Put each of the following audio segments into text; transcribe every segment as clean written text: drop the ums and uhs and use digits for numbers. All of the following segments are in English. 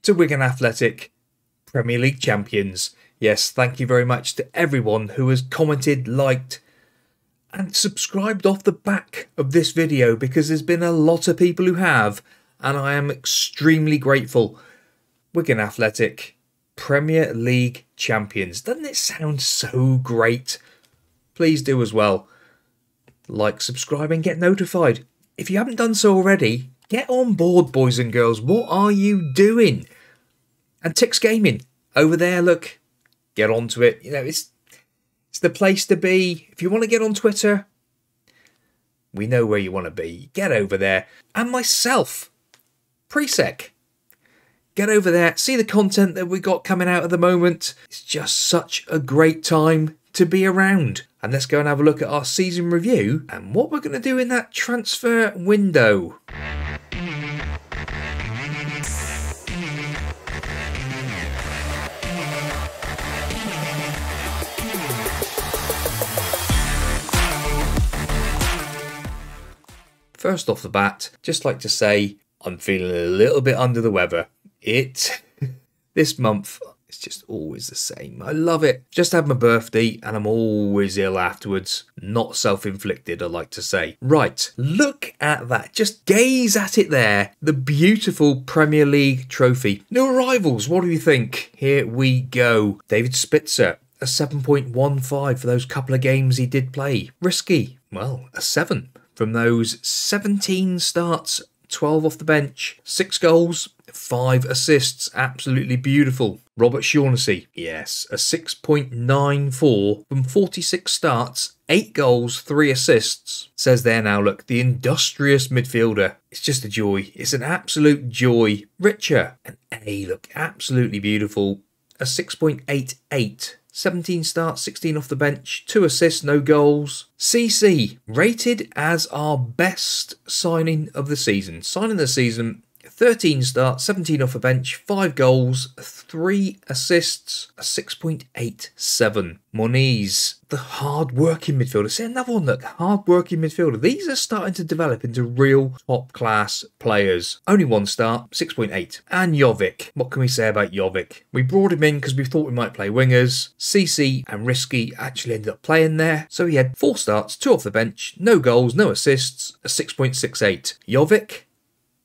to Wigan Athletic Premier League champions. Yes, thank you very much to everyone who has commented, liked and subscribed off the back of this video, because there's been a lot of people who have, and I am extremely grateful. Wigan Athletic Premier League champions. Doesn't it sound so great? Please do as well. Like, subscribe and get notified. If you haven't done so already, get on board, boys and girls. What are you doing? And Tics Gaming over there, look, get onto it. You know, it's the place to be. If you want to get on Twitter, we know where you want to be. Get over there. And myself, Prisk, get over there. See the content that we got coming out at the moment. It's just such a great time to be around. And let's go and have a look at our season review and what we're going to do in that transfer window. First off the bat, just like to say, I'm feeling a little bit under the weather. This month, it's just always the same. I love it. Just had my birthday and I'm always ill afterwards. Not self-inflicted, I like to say. Right, look at that. Just gaze at it there. The beautiful Premier League trophy. New arrivals, what do you think? Here we go. David Spitzer, a 7.15 for those couple of games he did play. Risky, well, a 7. From those 17 starts, 12 off the bench, 6 goals, 5 assists, absolutely beautiful. Robert Shaughnessy, yes, a 6.94 from 46 starts, 8 goals, 3 assists. Says there now, look, the industrious midfielder. It's just a joy. It's an absolute joy. Richer, an A, look, absolutely beautiful. A 6.88. 17 starts, 16 off the bench, 2 assists, no goals. CC, rated as our best signing of the season. Signing of the season, 13 starts, 17 off the bench, 5 goals, 3 assists, a 6.87. Moniz, the hard-working midfielder. See, another one, look, hard-working midfielder. These are starting to develop into real top-class players. Only 1 start, 6.8. And Jovic. What can we say about Jovic? We brought him in because we thought we might play wingers. CC and Risky actually ended up playing there. So he had 4 starts, 2 off the bench, no goals, no assists, a 6.68. Jovic,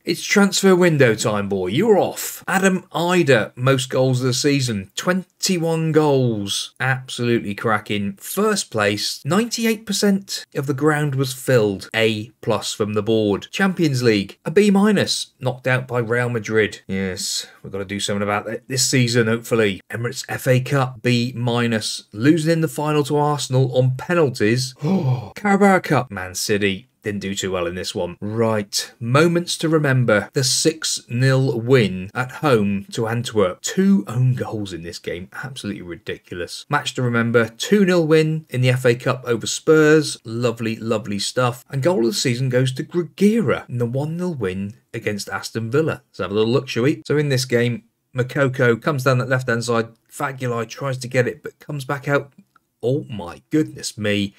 it's transfer window time, boy. You're off. Adam Ida, most goals of the season. 21 goals. Absolutely cracking. First place. 98% of the ground was filled. A+ from the board. Champions League, a B-. Knocked out by Real Madrid. Yes, we've got to do something about that this season, hopefully. Emirates FA Cup, B-. Losing in the final to Arsenal on penalties. Carabao Cup, Man City. Didn't do too well in this one. Right, moments to remember. The 6-0 win at home to Antwerp. 2 own goals in this game. Absolutely ridiculous. Match to remember. 2-0 win in the FA Cup over Spurs. Lovely, lovely stuff. And goal of the season goes to Grigera in the 1-0 win against Aston Villa. Let's have a little look, shall we? So in this game, Makoko comes down that left-hand side. Fagulai tries to get it, but comes back out. Oh my goodness me.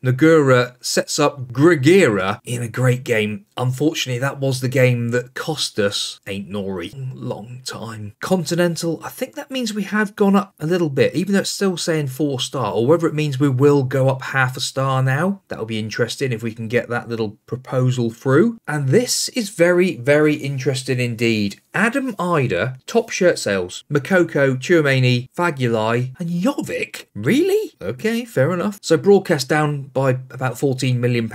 Nagura sets up Grigera in a great game. Unfortunately, that was the game that cost us Ain't Nori. Long time. Continental, I think that means we have gone up a little bit, even though it's still saying 4-star, or whether it means we will go up half a star now. That'll be interesting if we can get that little proposal through. And this is very, very interesting indeed. Adam Ida, top shirt sales. Makoko, Tchouaméni, Fagulai, and Jovic? Really? Okay, fair enough. So broadcast down by about £14 million.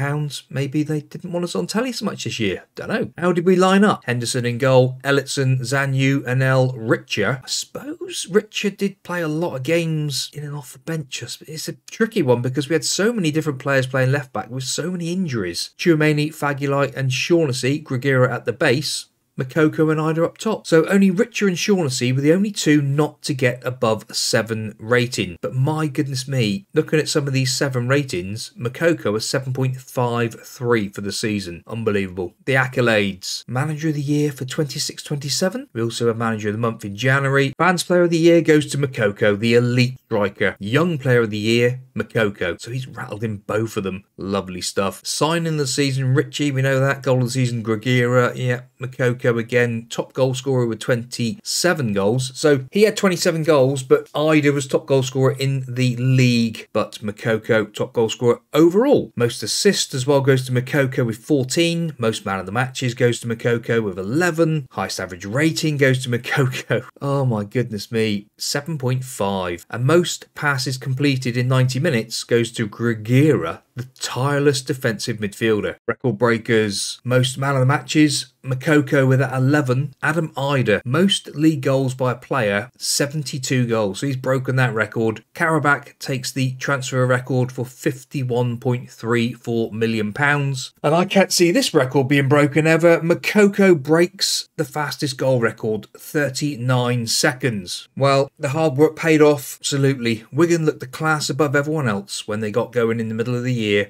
Maybe they didn't want us on telly so much this year. Don't know. How did we line up? Henderson in goal, Ellison, Zanyu, Anel, Richer. I suppose Richer did play a lot of games in and off the bench. It's a tricky one because we had so many different players playing left back with so many injuries. Tchouaméni, Fagulai and Shaughnessy, Grigera at the base. Makoko and Ida up top. So only Richer and Shaughnessy were the only 2 not to get above a 7 rating. But my goodness me, looking at some of these 7 ratings, Makoko was 7.53 for the season. Unbelievable. The accolades. Manager of the Year for 26-27. We also have Manager of the Month in January. Fans Player of the Year goes to Makoko, the elite striker. Young Player of the Year, Makoko. So he's rattled in both of them. Lovely stuff. Signing of the season, Richie, we know that. Goal of the season, Grigera. Yeah. Makoko again, top goal scorer with 27 goals. So he had 27 goals, but Ida was top goal scorer in the league. But Makoko, top goal scorer overall. Most assists as well goes to Makoko with 14. Most man of the matches goes to Makoko with 11. Highest average rating goes to Makoko. Oh my goodness me, 7.5. And most passes completed in 90 minutes goes to Grigera, the tireless defensive midfielder. Record breakers, most man of the matches, Makoko with 11. Adam Ida, most league goals by a player, 72 goals. So he's broken that record. Karabakh takes the transfer record for £51.34 million. And I can't see this record being broken ever. Makoko breaks the fastest goal record, 39 seconds. Well, the hard work paid off, absolutely. Wigan looked a class above everyone else when they got going in the middle of the year.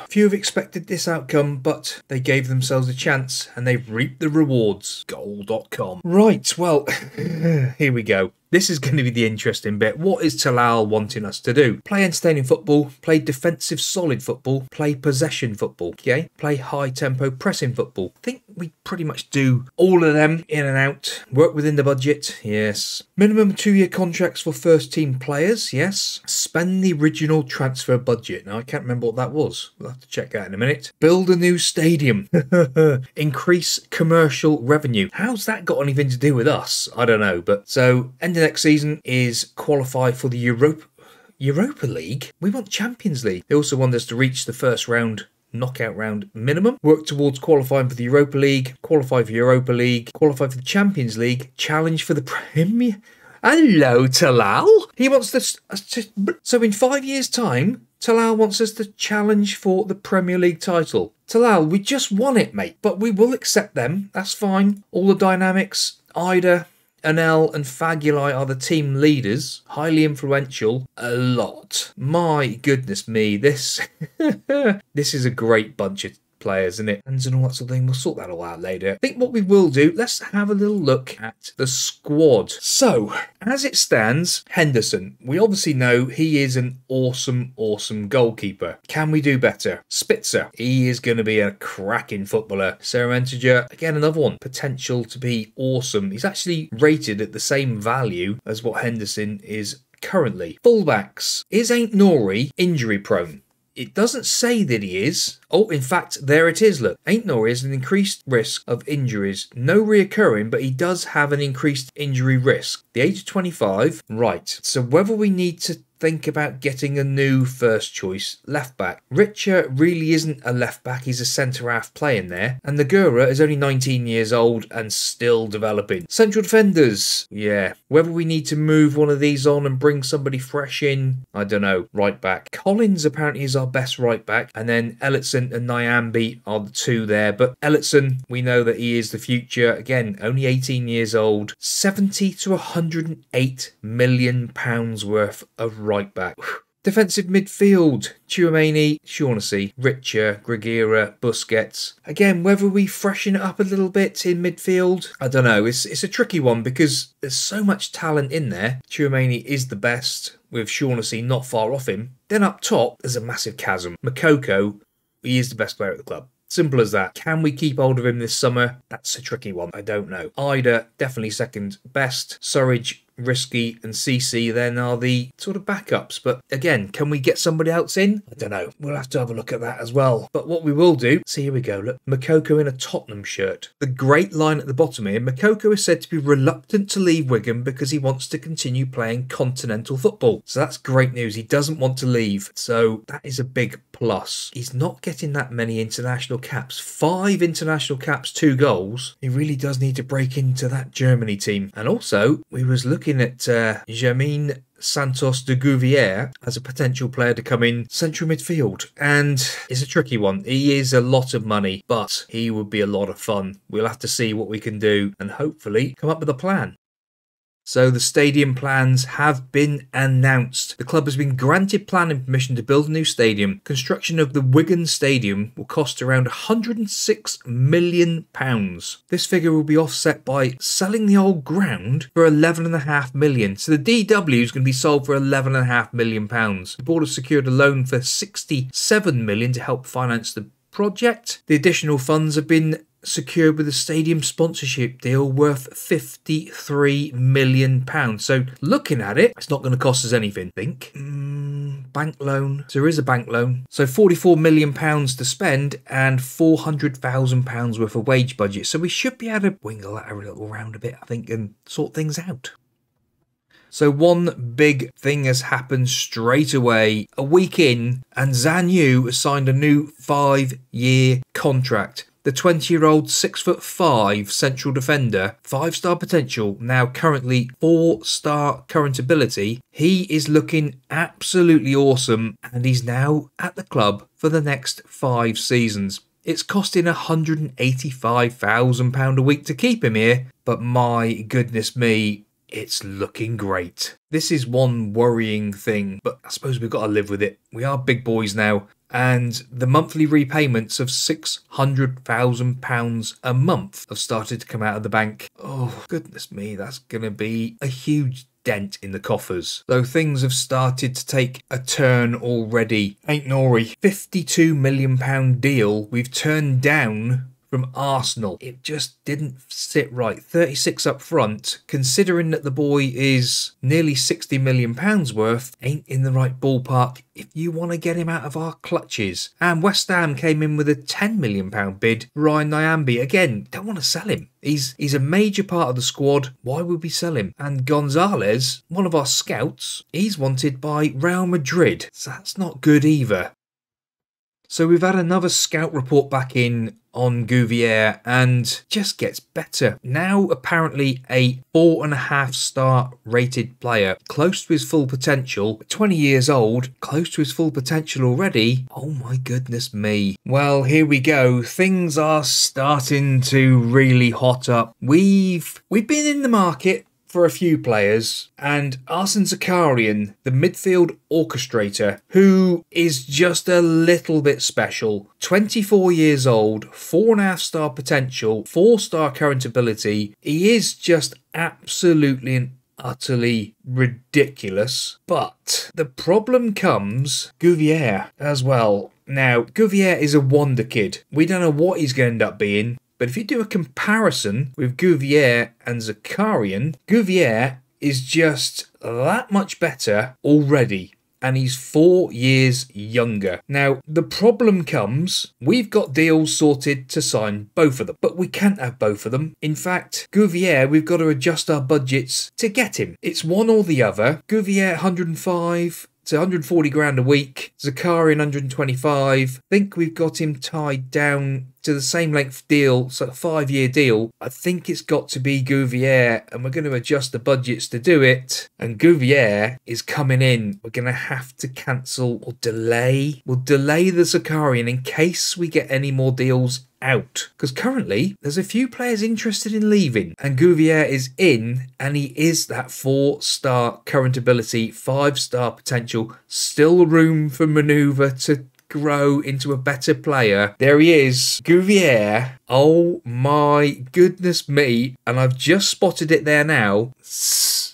Few have expected this outcome, but they gave themselves a chance and they've reap the rewards. Goal.com. Right, well, here we go. This is going to be the interesting bit. What is Talal wanting us to do? Play entertaining football, play defensive solid football, play possession football, okay? Play high tempo pressing football. I think we pretty much do all of them in and out. Work within the budget, yes. Minimum 2-year contracts for first team players, yes. Spend the original transfer budget. Now, I can't remember what that was. We'll have to check that in a minute. Build a new stadium. Increase commercial revenue. How's that got anything to do with us? I don't know, but so end of next season is qualify for the Europa League. We want Champions League. They also want us to reach the first round knockout round minimum, work towards qualifying for the Europa League, qualify for Europa League, qualify for the Champions League, challenge for the Premier. Hello, Talal. He wants this. So in 5 years' time, Talal wants us to challenge for the Premier League title. Talal, we just won it, mate, but we will accept them. That's fine. All the dynamics, Ida, Anel and Faguli are the team leaders, highly influential, a lot. My goodness me, this this is a great bunch of players, isn't it? And all that sort of thing. We'll sort that all out later. I think what we will do, let's have a little look at the squad. So, as it stands, Henderson. We obviously know he is an awesome goalkeeper. Can we do better? Spitzer. He is going to be a cracking footballer. Sarah Entiger, again, another one. Potential to be awesome. He's actually rated at the same value as what Henderson is currently. Fullbacks. Is Ain't Nori injury prone? It doesn't say that he is. Oh, in fact, there it is, look. Ain't Nori has an increased risk of injuries. No reoccurring, but he does have an increased injury risk. The age of 25. Right. So whether we need to think about getting a new first choice left back. Richer really isn't a left back, he's a centre half playing there. And Nagura is only 19 years old and still developing. Central defenders, yeah. Whether we need to move one of these on and bring somebody fresh in, I don't know. Right back. Collins apparently is our best right back. And then Ellison and Nyambi are the two there. But Ellison, we know that he is the future. Again, only 18 years old. 70 to 108 million pounds worth of right back. Defensive midfield, Tchouaméni, Shaughnessy, Richer, Grigera, Busquets. Again, whether we freshen it up a little bit in midfield, I don't know. It's a tricky one because there's so much talent in there. Tchouaméni is the best, with Shaughnessy not far off him. Then up top, there's a massive chasm. Makoko, he is the best player at the club. Simple as that. Can we keep hold of him this summer? That's a tricky one. I don't know. Ida, definitely second best. Surridge, Risky and CC then are the sort of backups. But again, can we get somebody else in? I don't know. We'll have to have a look at that as well. But what we will do, see, here we go. Look, Makoko in a Tottenham shirt. The great line at the bottom here, Makoko is said to be reluctant to leave Wigan because he wants to continue playing continental football. So that's great news. He doesn't want to leave. So that is a big plus. He's not getting that many international caps. 5 international caps, 2 goals. He really does need to break into that Germany team. And also, we was looking at Jamin Santos de Gouvier as a potential player to come in central midfield, and it's a tricky one. He is a lot of money, but he would be a lot of fun. We'll have to see what we can do and hopefully come up with a plan. So the stadium plans have been announced. The club has been granted planning permission to build a new stadium. Construction of the Wigan Stadium will cost around £106 million. This figure will be offset by selling the old ground for £11.5 million. So the DW is going to be sold for £11.5 million. The board has secured a loan for £67 million to help finance the project. The additional funds have been secured with a stadium sponsorship deal worth £53 million. So looking at it, it's not going to cost us anything. Think. Bank loan. So there is a bank loan. So £44 million to spend and £400,000 worth of wage budget. So we should be able to wiggle that a little round a bit, I think, and sort things out. So one big thing has happened straight away. A week in, and Zhang Yu has signed a new 5-year contract. The 20-year-old 6'5" central defender, 5-star potential, now currently 4-star current ability. He is looking absolutely awesome, and he's now at the club for the next 5 seasons. It's costing £185,000 a week to keep him here, but my goodness me, it's looking great. This is one worrying thing, but I suppose we've got to live with it. We are big boys now, and the monthly repayments of £600,000 a month have started to come out of the bank. Oh, goodness me, that's going to be a huge dent in the coffers. Though things have started to take a turn already. Ain't Nori. £52 million deal we've turned down from Arsenal. It just didn't sit right. 36 up front, considering that the boy is nearly £60 million worth, ain't in the right ballpark if you want to get him out of our clutches. And West Ham came in with a £10 million bid. Ryan Nyambe, again, don't want to sell him. He's a major part of the squad. Why would we sell him? And Gonzalez, one of our scouts, he's wanted by Real Madrid. So that's not good either. So we've had another scout report back in on Gouvier and just gets better. Now apparently a 4.5-star rated player, close to his full potential, 20 years old, close to his full potential already. Oh my goodness me. Well, here we go. Things are starting to really hot up. We've been in the market for a few players, and Arsene Zakarian, the midfield orchestrator, who is just a little bit special. 24 years old, 4.5-star potential, 4-star current ability. He is just absolutely and utterly ridiculous. But the problem comes Gouvier as well. Now, Gouvier is a wonder kid. We don't know what he's going to end up being. But if you do a comparison with Gouvier and Zakarian, Gouvier is just that much better already. And he's 4 years younger. Now, the problem comes, we've got deals sorted to sign both of them. But we can't have both of them. In fact, Gouvier, we've got to adjust our budgets to get him. It's one or the other. Gouvier, 105 to 140 grand a week. Zakarian, 125. I think we've got him tied down to the same length deal, so a 5-year deal. I think it's got to be Gouvier, and we're going to adjust the budgets to do it. And Gouvier is coming in. We're going to have to cancel or delay. We'll delay the Zakarian in case we get any more deals out, because currently there's a few players interested in leaving, and Gouvier is in, and he is that 4-star current ability, 5-star potential, still room for manoeuvre to grow into a better player. There he is, Gouvier. Oh my goodness me, and I've just spotted it there now.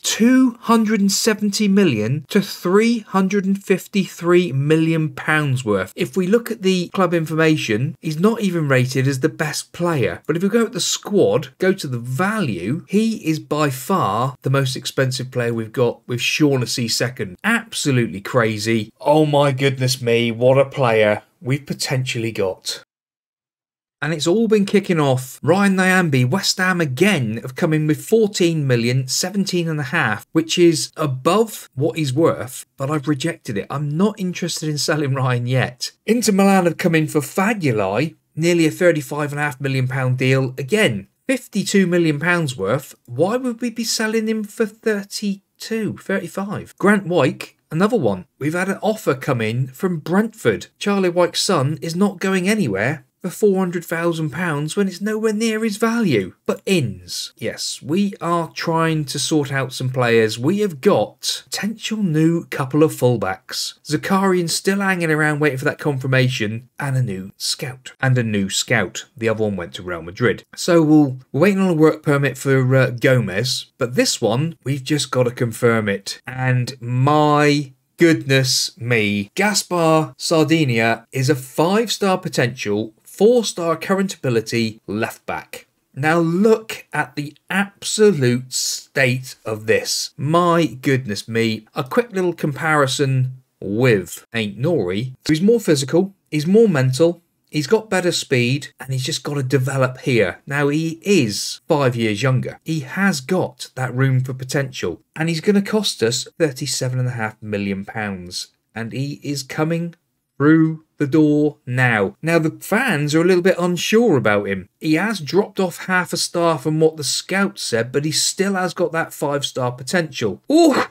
270 million to 353 million pounds worth. If we look at the club information, he's not even rated as the best player. But if we go at the squad, go to the value, he is by far the most expensive player we've got, with Shaughnessy second. Absolutely crazy. Oh my goodness me, what a player we've potentially got. And it's all been kicking off. Ryan Nyambe, West Ham again have come in with 14 million, 17.5, which is above what he's worth, but I've rejected it. I'm not interested in selling Ryan yet. Inter Milan have come in for Fagulai, nearly a £35.5 million deal. Again, £52 million worth. Why would we be selling him for 32, 35? Grant Wyke, another one. We've had an offer come in from Brentford. Charlie Wyke's son is not going anywhere for £400,000 when it's nowhere near his value. But ins. Yes, we are trying to sort out some players. We have got potential new couple of fullbacks. Zakarian still hanging around waiting for that confirmation, and a new scout. The other one went to Real Madrid. So we're waiting on a work permit for Gomez, but this one, we've just got to confirm it. And my goodness me, Gaspar Sardinia is a 5-star potential, 4-star current ability left back. Now look at the absolute state of this. My goodness me. A quick little comparison with Ain't Nori. He's more physical, he's more mental, he's got better speed, and he's just got to develop here. Now he is 5 years younger. He has got that room for potential, and he's going to cost us £37.5 million. And he is coming through the door now. Now the fans are a little bit unsure about him. He has dropped off half a star from what the scouts said, but he still has got that 5-star potential. Oh,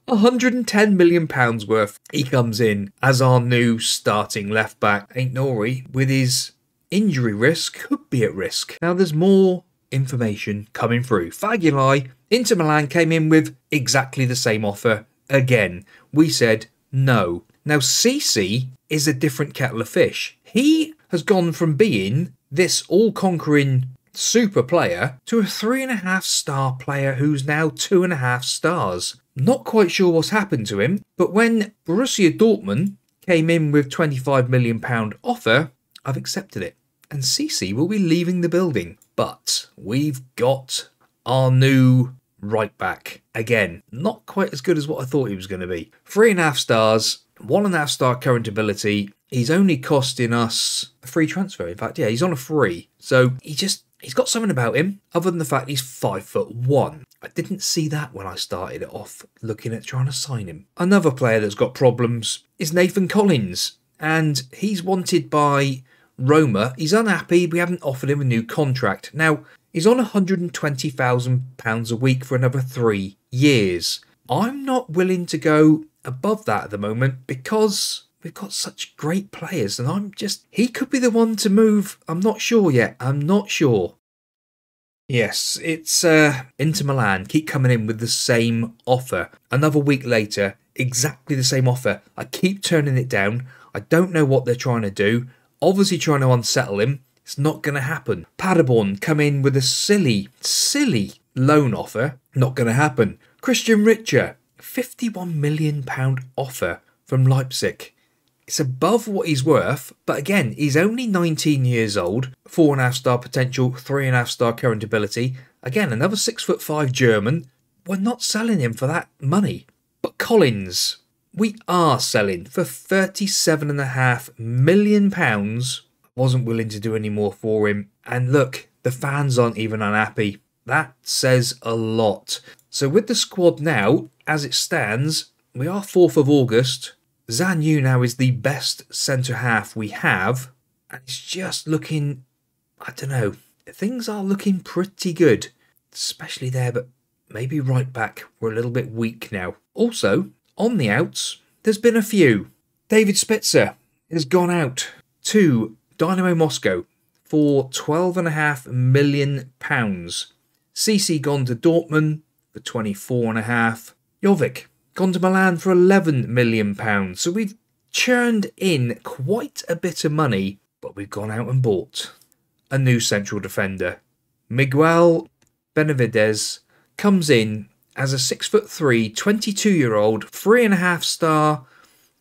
£110 million worth. He comes in as our new starting left back. Ain't Nori, with his injury risk, could be at risk. Now there's more information coming through. Fagulai, Inter Milan came in with exactly the same offer. Again, we said no. Now CC is a different kettle of fish. He has gone from being this all-conquering super player to a 3.5-star player who's now 2.5 stars. Not quite sure what's happened to him, but when Borussia Dortmund came in with £25 million offer, I've accepted it. And CC will be leaving the building. But we've got our new right back. Again, not quite as good as what I thought he was going to be. 3.5 stars, 1.5 star current ability. He's only costing us a free transfer. In fact, yeah, he's on a free. So he's got something about him other than the fact he's 5'1". I didn't see that when I started it off looking at trying to sign him. Another player that's got problems is Nathan Collins, and he's wanted by Roma. He's unhappy. We haven't offered him a new contract. Now, he's on £120,000 a week for another 3 years. I'm not willing to go above that at the moment because we've got such great players, and he could be the one to move. I'm not sure yet. I'm not sure. Yes, it's Inter Milan keep coming in with the same offer. Another week later, exactly the same offer. I keep turning it down. I don't know what they're trying to do. Obviously trying to unsettle him. It's not going to happen. Paderborn come in with a silly loan offer. Not going to happen. Christian Richer, £51 million offer from Leipzig. It's above what he's worth, but again, he's only 19 years old, 4.5 star potential, 3.5 star current ability. Again, another 6'5" German. We're not selling him for that money. But Collins, we are selling for £37.5 million. Wasn't willing to do any more for him. And look, the fans aren't even unhappy. That says a lot. So with the squad now, as it stands, we are 4th of August. Zhang Yu now is the best centre-half we have. And it's just looking, I don't know, things are looking pretty good. Especially there, but maybe right back. We're a little bit weak now. Also, on the outs, there's been a few. David Spitzer has gone out to Dynamo Moscow for £12.5 million. CC gone to Dortmund for 24.5. Jovic gone to Milan for £11 million. So we've churned in quite a bit of money, but we've gone out and bought a new central defender. Miguel Benavidez comes in as a 6'3", 22-year-old, 3.5 star,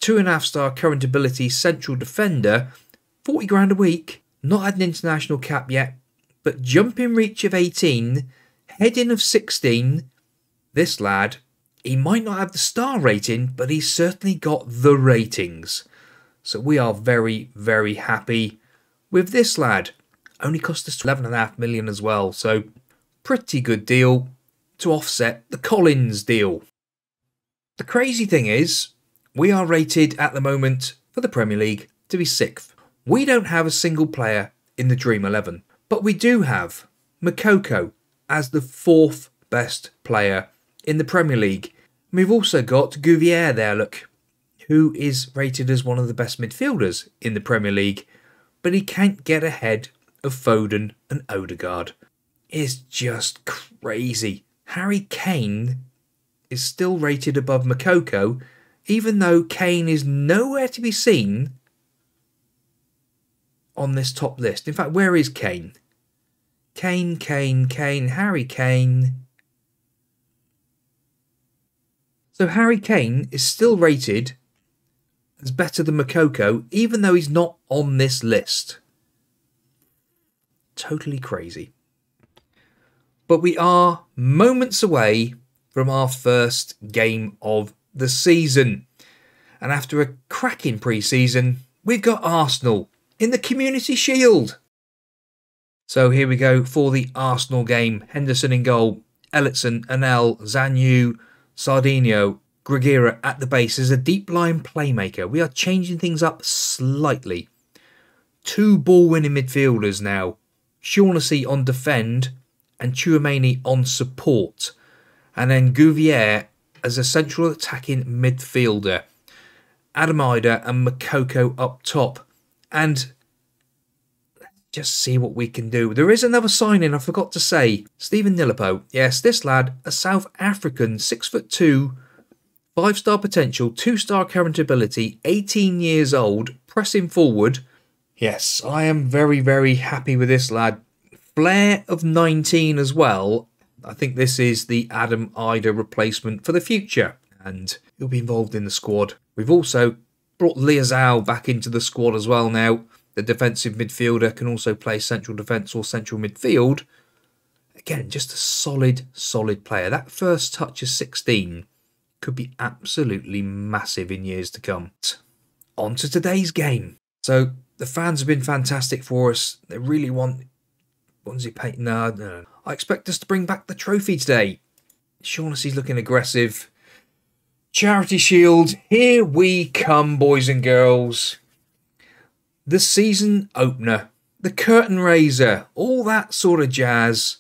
2.5 star current ability central defender, 40 grand a week, not had an international cap yet, but jumping reach of 18, heading of 16. This lad, he might not have the star rating, but he's certainly got the ratings. So we are very, very happy with this lad. Only cost us £11.5 million as well, so pretty good deal to offset the Collins deal. The crazy thing is, we are rated at the moment for the Premier League to be 6th. We don't have a single player in the Dream 11, but we do have Makoko as the 4th best player in the Premier League. And we've also got Gouvier there, look, who is rated as one of the best midfielders in the Premier League, but he can't get ahead of Foden and Odegaard. It's just crazy. Harry Kane is still rated above Makoko, even though Kane is nowhere to be seen on this top list. In fact, where is Kane? Kane, Harry Kane. So Harry Kane is still rated as better than Makoko, even though he's not on this list. Totally crazy. But we are moments away from our first game of the season. And after a cracking pre-season, we've got Arsenal in the Community Shield. So here we go for the Arsenal game. Henderson in goal, Ellison, Anel, Zanyu, Sardinio, Gregira at the base as a deep line playmaker. We are changing things up slightly. 2 ball-winning midfielders now. Shaughnessy on defend and Tchouaméni on support. And then Gouvier as a central attacking midfielder. Adam Ida and Makoko up top. And just see what we can do. There is another signing I forgot to say. Stephen Nilipo. Yes, this lad, a South African, 6'2", 5-star potential, 2-star current ability, 18 years old, pressing forward. Yes, I am very, very happy with this lad. Flair of 19 as well. I think this is the Adam Ida replacement for the future. And he'll be involved in the squad. We've also brought Liazao back into the squad as well now. The defensive midfielder can also play central defence or central midfield. Again, just a solid player. That first touch of 16 could be absolutely massive in years to come. On to today's game. So the fans have been fantastic for us. They really want... What does he pay? No. I expect us to bring back the trophy today. Shaughnessy's looking aggressive. Charity Shield, here we come, boys and girls. The season opener, the curtain raiser, all that sort of jazz.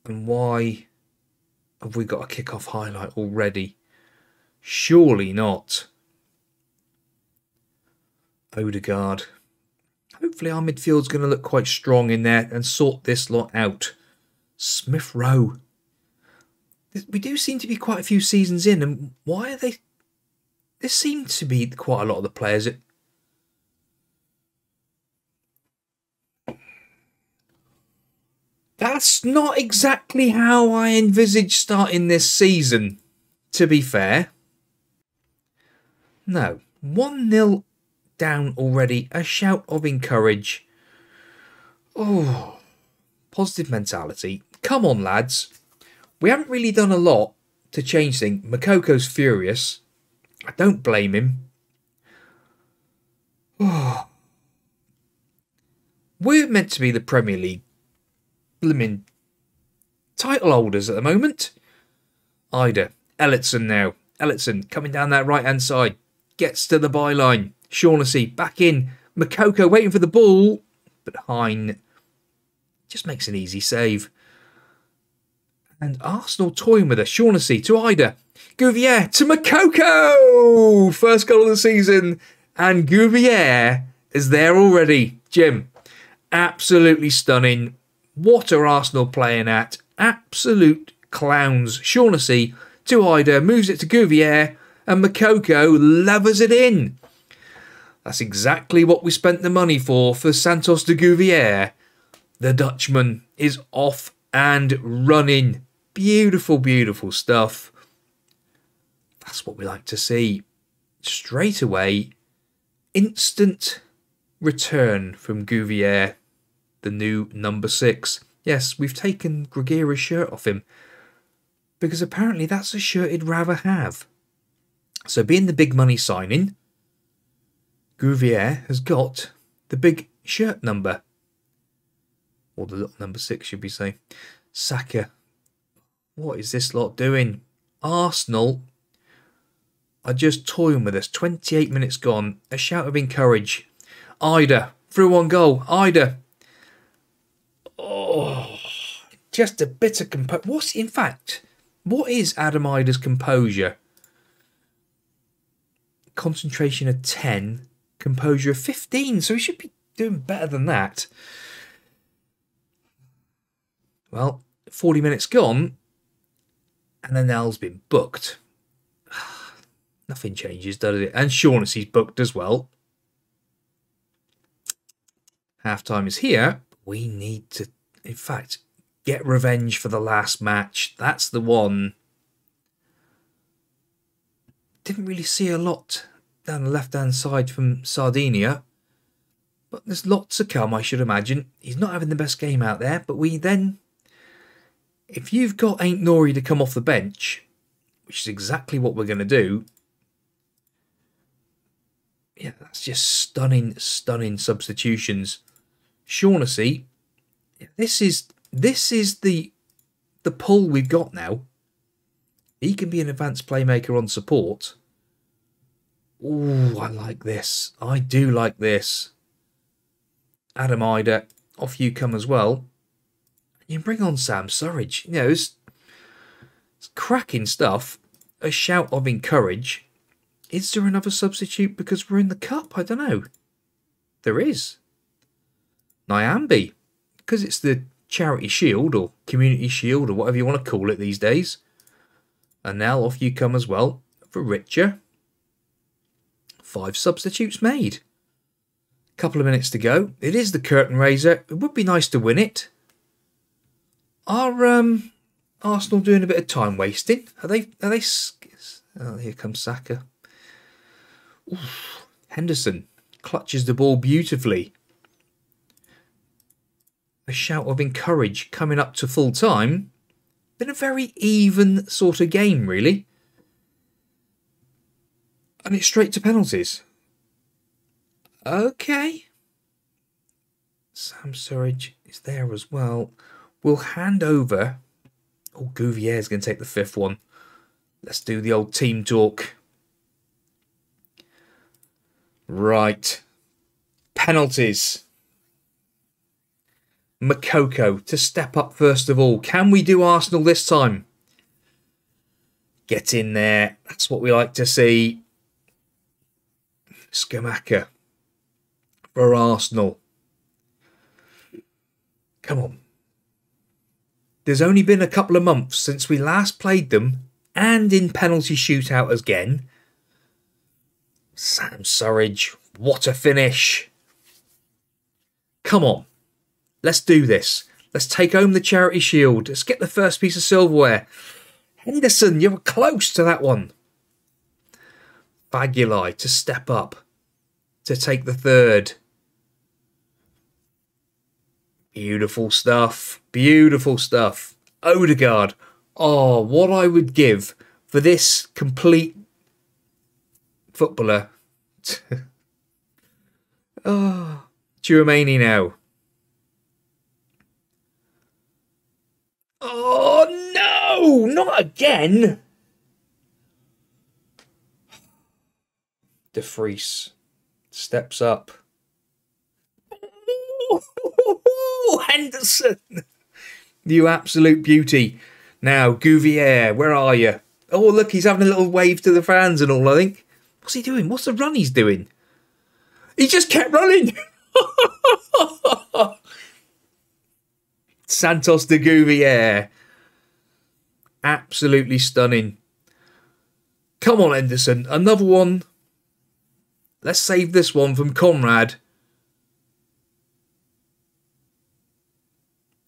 And why have we got a kick-off highlight already? Surely not. Odegaard. Hopefully our midfield's going to look quite strong in there and sort this lot out. Smith Rowe. We do seem to be quite a few seasons in, and why are they... There seem to be quite a lot of the players that... That's not exactly how I envisage starting this season, to be fair. No. 1-0 down already. A shout of encourage. Oh, positive mentality. Come on, lads. We haven't really done a lot to change things. Makoko's furious. I don't blame him. Oh. We're meant to be the Premier League blimmin' title holders at the moment. Ida. Ellison now. Ellison coming down that right-hand side. Gets to the byline. Shaughnessy back in. Makoko waiting for the ball. But Hine just makes an easy save. And Arsenal toying with her. Shaughnessy to Ida. Gouvier to Makoko! First goal of the season. And Gouvier is there already. Jim, absolutely stunning. What are Arsenal playing at? Absolute clowns. Shaughnessy to Ida. Moves it to Gouvier. And Makoko levers it in. That's exactly what we spent the money for Santos de Gouvier. The Dutchman is off and running. Beautiful, beautiful stuff. That's what we like to see. Straight away, instant return from Gouvier, the new number 6. Yes, we've taken Gregira's shirt off him because apparently that's a shirt he'd rather have. So being the big money signing, Gouvier has got the big shirt number. Or the little number 6, should we say. Saka. What is this lot doing? Arsenal are just toying with us. 28 minutes gone. A shout of encourage. Ida. Through on goal. Ida. Oh. Just a bit of composure. In fact, what is Adam Ida's composure? Concentration of 10. Composure of 15. So he should be doing better than that. Well, 40 minutes gone, and then Al's been booked. Nothing changes, does it? And Shaughnessy's booked as well. Half-time is here. We need to, in fact, get revenge for the last match. That's the one. Didn't really see a lot down the left-hand side from Sardinia. But there's lots to come, I should imagine. He's not having the best game out there, but we then... If you've got Ain't Nori to come off the bench, which is exactly what we're going to do... Yeah, that's just stunning, stunning substitutions. Shaughnessy, this is the pull we've got now. He can be an advanced playmaker on support. Ooh, I like this. I do like this. Adam Ida, off you come as well. You can bring on Sam Surridge. You know, it's cracking stuff. A shout of encourage. Is there another substitute because we're in the cup? I don't know. There is. Nyambi. Because it's the Charity Shield or Community Shield or whatever you want to call it these days. And now off you come as well for Richer. 5 substitutes made. Couple of minutes to go. It is the curtain raiser. It would be nice to win it. Are Arsenal doing a bit of time wasting? Are they? Oh, here comes Saka. Oof. Henderson clutches the ball beautifully. A shout of encourage coming up to full time. Been a very even sort of game, really. And it's straight to penalties. Okay. Sam Surridge is there as well. We'll hand over. Oh, Gouvier's going to take the 5th one. Let's do the old team talk. Right. Penalties. Makoko to step up first of all. Can we do Arsenal this time? Get in there. That's what we like to see. Skamaka for Arsenal. Come on. There's only been a couple of months since we last played them and in penalty shootout again. Sam Surridge, what a finish. Come on. Let's do this. Let's take home the Charity Shield. Let's get the first piece of silverware. Henderson, you were close to that one. Bagulai to step up. To take the 3rd. Beautiful stuff. Beautiful stuff. Odegaard. Oh, what I would give for this complete footballer. Oh, Tchouaméni now. Oh, no! Not again! De Vries steps up. Oh, Henderson! You absolute beauty. Now, Gouvier, where are you? Oh, look, he's having a little wave to the fans and all, I think. What's he doing? What's the run he's doing? He just kept running! Santos de Gouvier. Absolutely stunning. Come on, Henderson. Another one. Let's save this one from Conrad.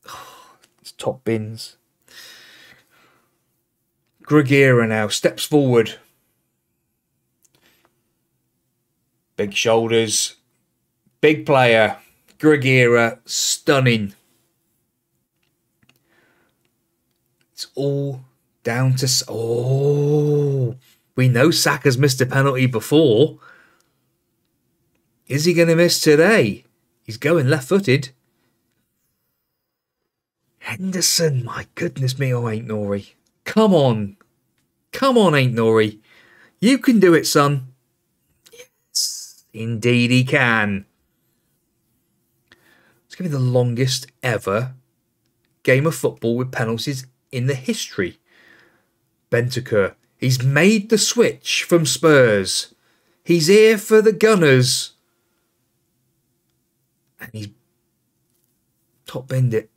Oh, it's top bins. Gregira now steps forward. Big shoulders. Big player. Gregira. Stunning. It's all down to... Oh, we know Saka's missed a penalty before. Is he going to miss today? He's going left-footed. Henderson, my goodness me, oh, Ain't Nori. Come on. Come on, Ain't Nori. You can do it, son. Yes, indeed he can. It's going to be the longest ever game of football with penalties in the history. Bentancur. He's made the switch from Spurs. He's here for the Gunners. And he's top end it.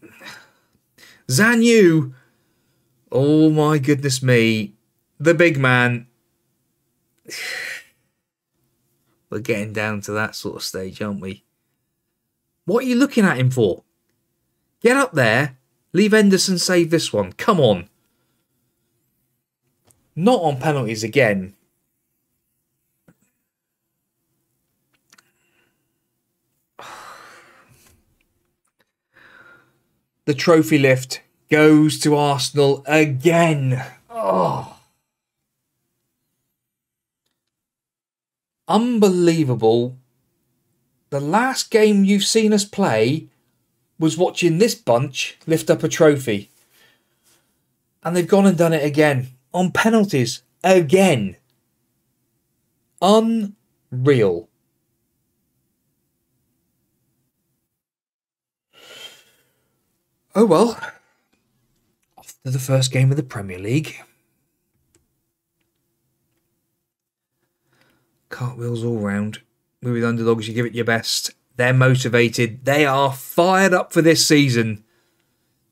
Zanyu. Oh my goodness me. The big man. We're getting down to that sort of stage, aren't we? What are you looking at him for? Get up there. Leave Henderson save this one. Come on. Not on penalties again. the trophy lift goes to Arsenal again. Oh. Unbelievable. The last game you've seen us play was watching this bunch lift up a trophy. And they've gone and done it again. On penalties. Again. Unreal. Oh well. Off to the first game of the Premier League. Cartwheels all round. With underdogs, you give it your best. They're motivated. They are fired up for this season.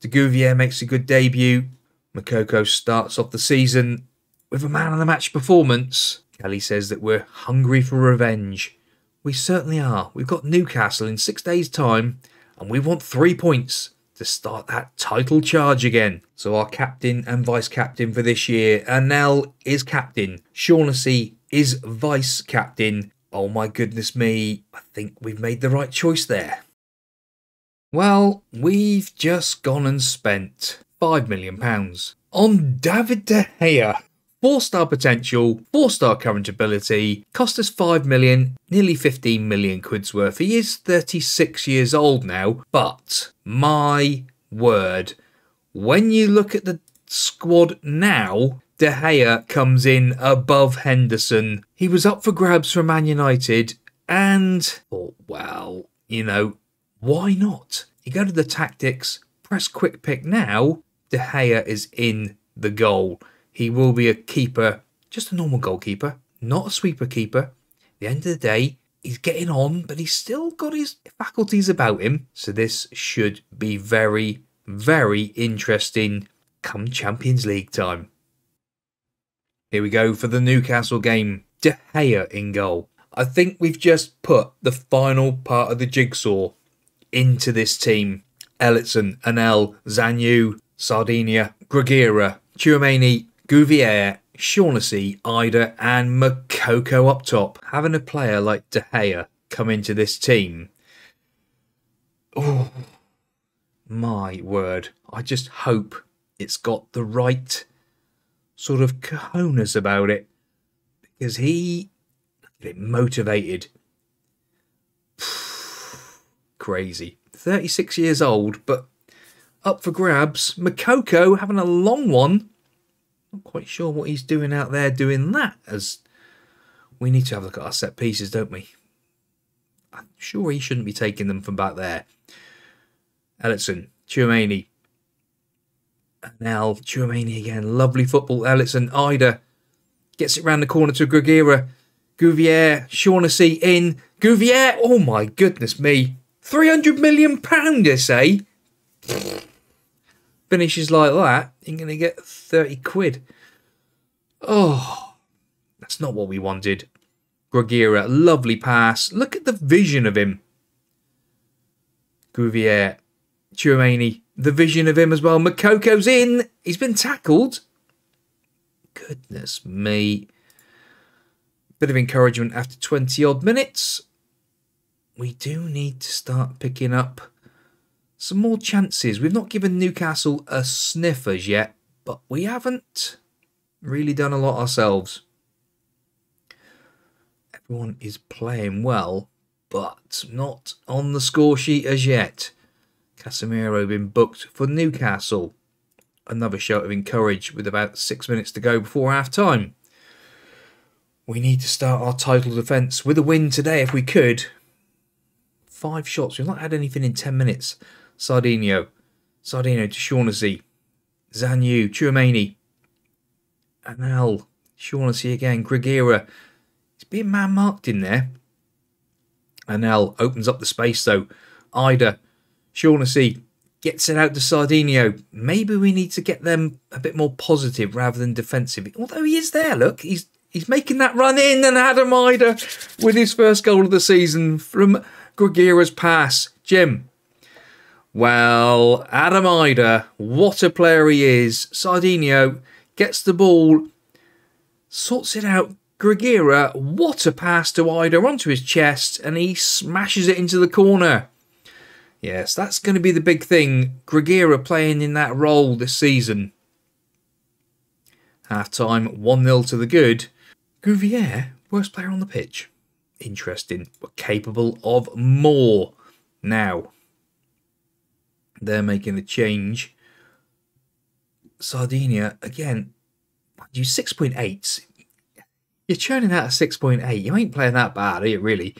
De Gouvier makes a good debut. Makoko starts off the season with a man of the match performance. Kelly says that we're hungry for revenge. We certainly are. We've got Newcastle in 6 days' time, and we want 3 points to start that title charge again. So our captain and vice-captain for this year, Anel is captain. Shaughnessy is vice-captain. Oh my goodness me, I think we've made the right choice there. Well, we've just gone and spent £5 million on David De Gea. 4-star potential, 4-star current ability, cost us 5 million, nearly 15 million quid's worth. He is 36 years old now, but my word, when you look at the squad now, De Gea comes in above Henderson. He was up for grabs for Man United and thought, well, you know, why not? You go to the tactics, press quick pick now, De Gea is in the goal. He will be a keeper, just a normal goalkeeper, not a sweeper keeper. At the end of the day, he's getting on, but he's still got his faculties about him. So this should be very, very interesting come Champions League time. Here we go for the Newcastle game. De Gea in goal. I think we've just put the final part of the jigsaw into this team. Ellison, Anel, Zanyu, Sardinia, Gragera, Tchouaméni, Gouvier, Shaughnessy, Ida and Makoko up top. Having a player like De Gea come into this team. Oh, my word. I just hope it's got the right sort of cojones about it. Because he... motivated. Crazy. 36 years old, but up for grabs. Makoko having a long one. Not quite sure what he's doing out there doing that, as we need to have a look at our set pieces, don't we? I'm sure he shouldn't be taking them from back there. Ellison, Tchouaméni. Now Tchouaméni again. Lovely football. Ellison, Ida gets it round the corner to Gragera. Gouvier, Shaughnessy in. Gouvier, oh my goodness me. £300 million, they say. Finishes like that, you're going to get 30 quid. Oh, that's not what we wanted. Gragera, lovely pass. Look at the vision of him. Gouvier, Tchouaméni, the vision of him as well. Makoko's in. He's been tackled. Goodness me. Bit of encouragement after 20 odd minutes. We do need to start picking up some more chances. We've not given Newcastle a sniff as yet, but we haven't really done a lot ourselves. Everyone is playing well, but not on the score sheet as yet. Casemiro been booked for Newcastle. Another shout of encourage with about 6 minutes to go before half time. We need to start our title defence with a win today if we could. 5 shots. We've not had anything in 10 minutes. Sardinio to Shaughnessy. Zanyu, Tchouaméni. Anel, Shaughnessy again. Gragera. He's being man-marked in there. Anel opens up the space though. Ida, Shaughnessy gets it out to Sardinio. Maybe we need to get them a bit more positive rather than defensive. Although he is there, look. He's making that run in, and Adam Ida with his first goal of the season from Gragera's pass. Jim. Well, Adam Ida, what a player he is. Sardinio gets the ball, sorts it out. Gragera, what a pass to Ida onto his chest, and he smashes it into the corner. Yes, that's going to be the big thing. Grigera playing in that role this season. Half time, 1-0 to the good. Gouvier, worst player on the pitch. Interesting, but capable of more. Now, they're making the change. Sardinia, again, you 6.8s. You're churning out a 6.8. You ain't playing that bad, are you, really?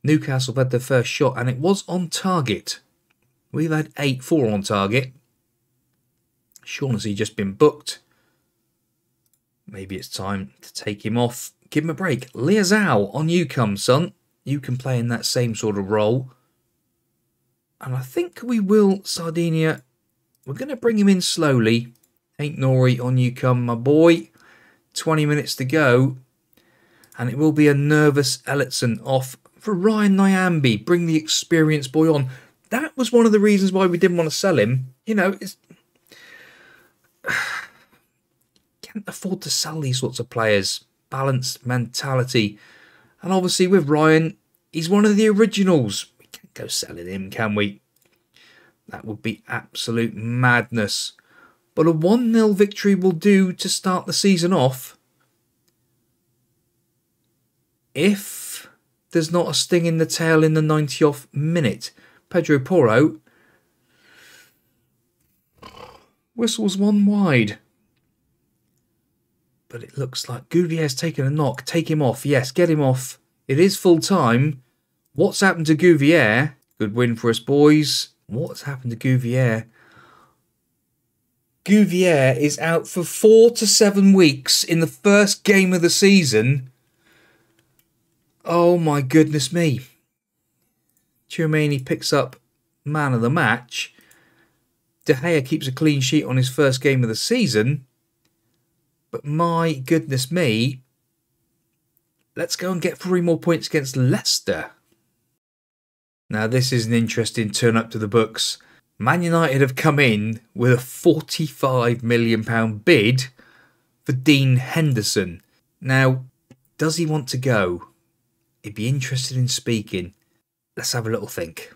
Newcastle had their first shot, and it was on target. We've had 8-4 on target. Shaughnessy just been booked. Maybe it's time to take him off. Give him a break. Liazao, on you come, son. You can play in that same sort of role. And I think we will, Sardinia. We're going to bring him in slowly. Ain't Nori, on you come, my boy. 20 minutes to go. And it will be a nervous Ellison off for Ryan Nyambi. Bring the experienced boy on. That was one of the reasons why we didn't want to sell him. You know, it's... can't afford to sell these sorts of players. Balanced mentality. And obviously with Ryan, he's one of the originals. We can't go selling him, can we? That would be absolute madness. But a 1-0 victory will do to start the season off. If there's not a sting in the tail in the 90th minute. Pedro Porro. Whistles one wide. But it looks like Gouvier's taken a knock. Take him off. Yes, get him off. It is full time. What's happened to Gouvier? Good win for us, boys. What's happened to Gouvier? Gouvier is out for 4 to 7 weeks in the first game of the season. Oh my goodness me. Tchouameni picks up man of the match. De Gea keeps a clean sheet on his first game of the season. But my goodness me. Let's go and get 3 more points against Leicester. Now this is an interesting turn up to the books. Man United have come in with a £45 million bid for Dean Henderson. Now, does he want to go? He'd be interested in speaking. Let's have a little think.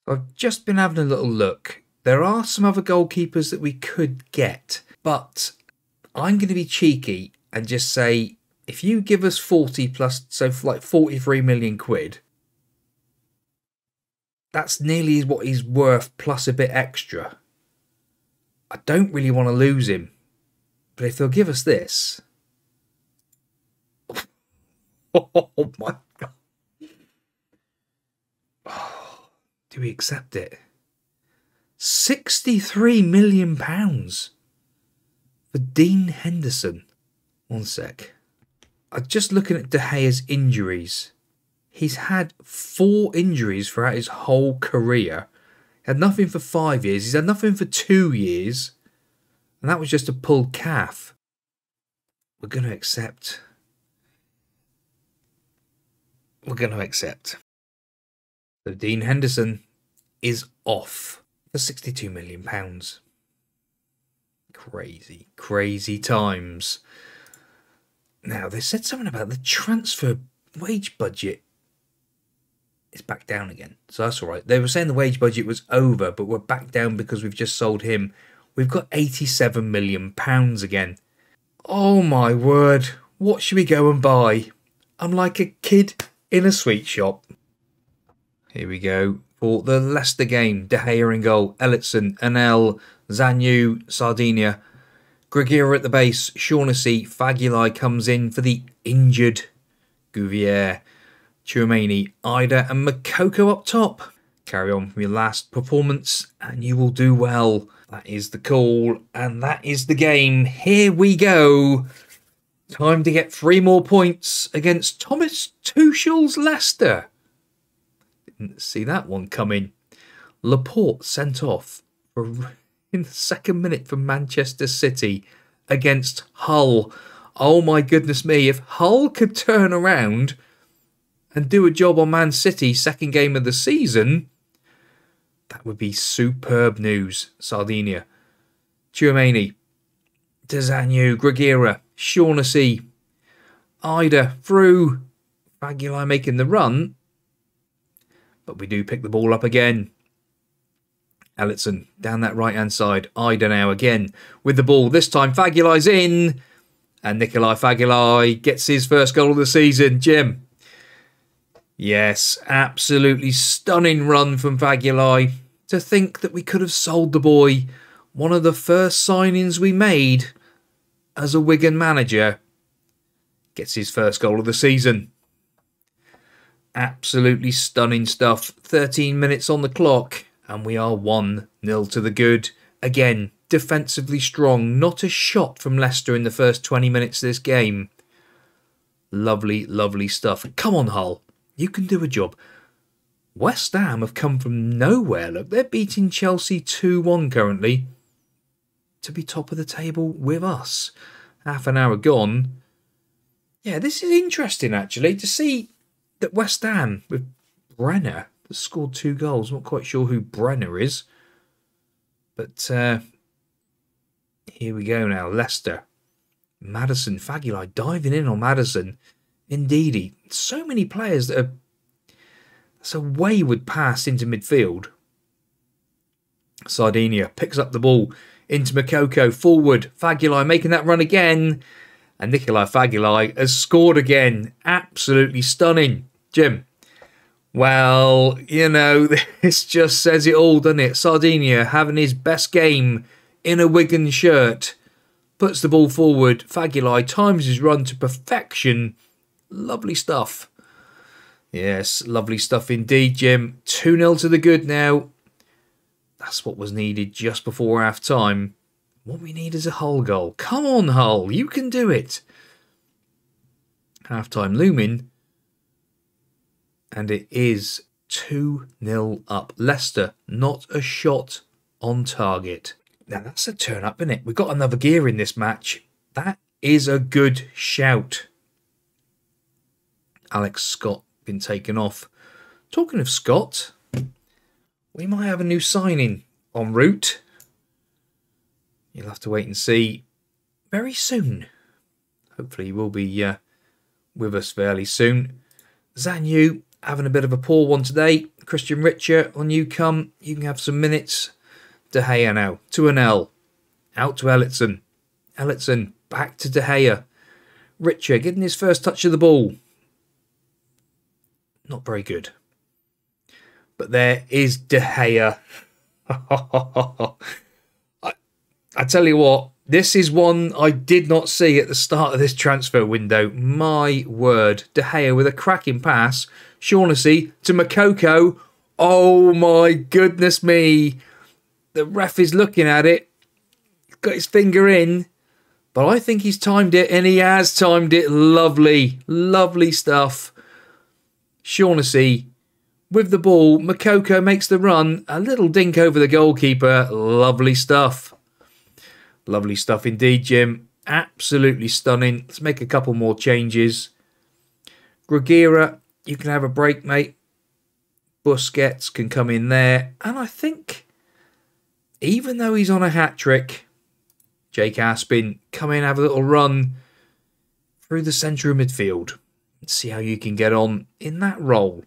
I've just been having a little look. There are some other goalkeepers that we could get, but I'm going to be cheeky and just say, if you give us 40 plus, so for like 43 million quid, that's nearly what he's worth plus a bit extra. I don't really want to lose him, but if they'll give us this... Oh my God. Oh, do we accept it? £63 million for Dean Henderson. One sec. I'm just looking at De Gea's injuries. He's had 4 injuries throughout his whole career. He had nothing for 5 years. He's had nothing for 2 years. And that was just a pulled calf. We're going to accept. We're going to accept. So Dean Henderson is off for £62 million. Crazy, crazy times. Now, they said something about the transfer wage budget. It's back down again, so that's all right. They were saying the wage budget was over, but we're back down because we've just sold him. We've got £87 million again. Oh my word, what should we go and buy? I'm like a kid in a sweet shop. Here we go for the Leicester game. De Gea in goal, Ellison, Anel, Zanyu, Sardinia, Grigera at the base, Shaughnessy, Fagulai comes in for the injured Gouvier, Tchouameni, Ida and Makoko up top. Carry on from your last performance and you will do well. That is the call and that is the game. Here we go. Time to get 3 more points against Thomas Tuchel's Leicester. Didn't see that one coming. Laporte sent off in the 2nd minute for Manchester City against Hull. Oh my goodness me, if Hull could turn around and do a job on Man City, 2nd game of the season, that would be superb news. Sardinia, Tchouameni, Dezanyu, Grigera, Shaughnessy, Ida, through, Fagulai making the run, but we do pick the ball up again. Ellison down that right-hand side. Idenau again with the ball. This time Fagulai's in. And Nikolai Fagulai gets his first goal of the season. Jim. Yes, absolutely stunning run from Fagulai. To think that we could have sold the boy. One of the first signings we made as a Wigan manager. Gets his first goal of the season. Absolutely stunning stuff. 13 minutes on the clock. And we are 1-0 to the good. Again, defensively strong. Not a shot from Leicester in the first 20 minutes of this game. Lovely, lovely stuff. Come on, Hull. You can do a job. West Ham have come from nowhere. Look, they're beating Chelsea 2-1 currently. To be top of the table with us. Half an hour gone. Yeah, this is interesting, actually, to see that West Ham, with Brenner, has scored 2 goals. Not quite sure who Brenner is. But here we go now. Leicester. Maddison. Fagulai diving in on Maddison. Indeedy. So many players that are... That's a wayward pass into midfield. Sardinia picks up the ball into Makoko. Forward. Fagulai making that run again. And Nikolai Fagulai has scored again. Absolutely stunning. Jim. Well, you know, this just says it all, doesn't it? Sardinia having his best game in a Wigan shirt. Puts the ball forward. Fagulai times his run to perfection. Lovely stuff. Yes, lovely stuff indeed, Jim. 2-0 to the good now. That's what was needed just before half-time. What we need is a Hull goal. Come on, Hull. You can do it. Half-time looming. And it is 2-0 up. Leicester, not a shot on target. Now, that's a turn-up, isn't it? We've got another gear in this match. That is a good shout. Alex Scott been taken off. Talking of Scott, we might have a new signing en route. You'll have to wait and see very soon. Hopefully he will be with us fairly soon. Zanyu having a bit of a poor one today. Christian Richer on you come. You can have some minutes. De Gea now. To an L. Out to Ellison. Ellison back to De Gea. Richer getting his first touch of the ball. Not very good. But there is De Gea. I tell you what, this is one I did not see at the start of this transfer window. My word. De Gea with a cracking pass. Shaughnessy to Makoko. Oh my goodness me. The ref is looking at it. He's got his finger in. But I think he's timed it, and he has timed it. Lovely. Lovely stuff. Shaughnessy with the ball. Makoko makes the run. A little dink over the goalkeeper. Lovely stuff. Lovely stuff indeed, Jim. Absolutely stunning. Let's make a couple more changes. Grugira, you can have a break, mate. Busquets can come in there. And I think, even though he's on a hat-trick, Jake Aspin, come in, have a little run through the centre of midfield. And see how you can get on in that role.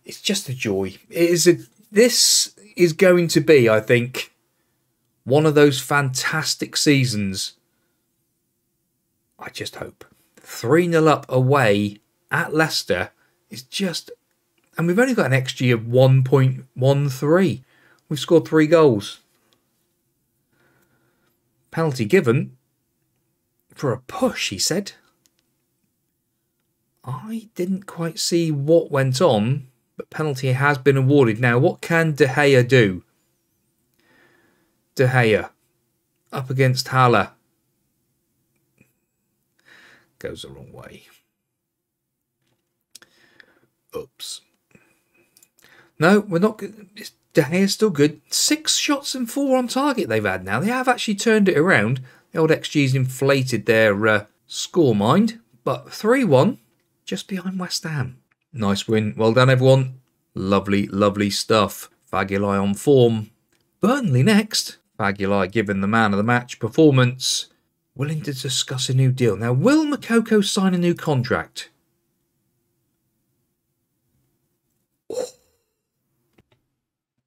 It's just a joy. This is going to be, I think, one of those fantastic seasons. I just hope. 3-0 up away at Leicester is just... And we've only got an XG of 1.13. We've scored 3 goals. Penalty given for a push, he said. I didn't quite see what went on, but penalty has been awarded. Now, what can De Gea do? De Gea up against Haller. Goes the wrong way. Oops. No, we're not good. De Gea's still good. 6 shots and 4 on target they've had now. They have actually turned it around. The old XG's inflated their score mind. But 3-1 just behind West Ham. Nice win. Well done, everyone. Lovely, lovely stuff. Fagulai on form. Burnley next. Fagulai given the man of the match performance. Willing to discuss a new deal. Now, will Makoko sign a new contract?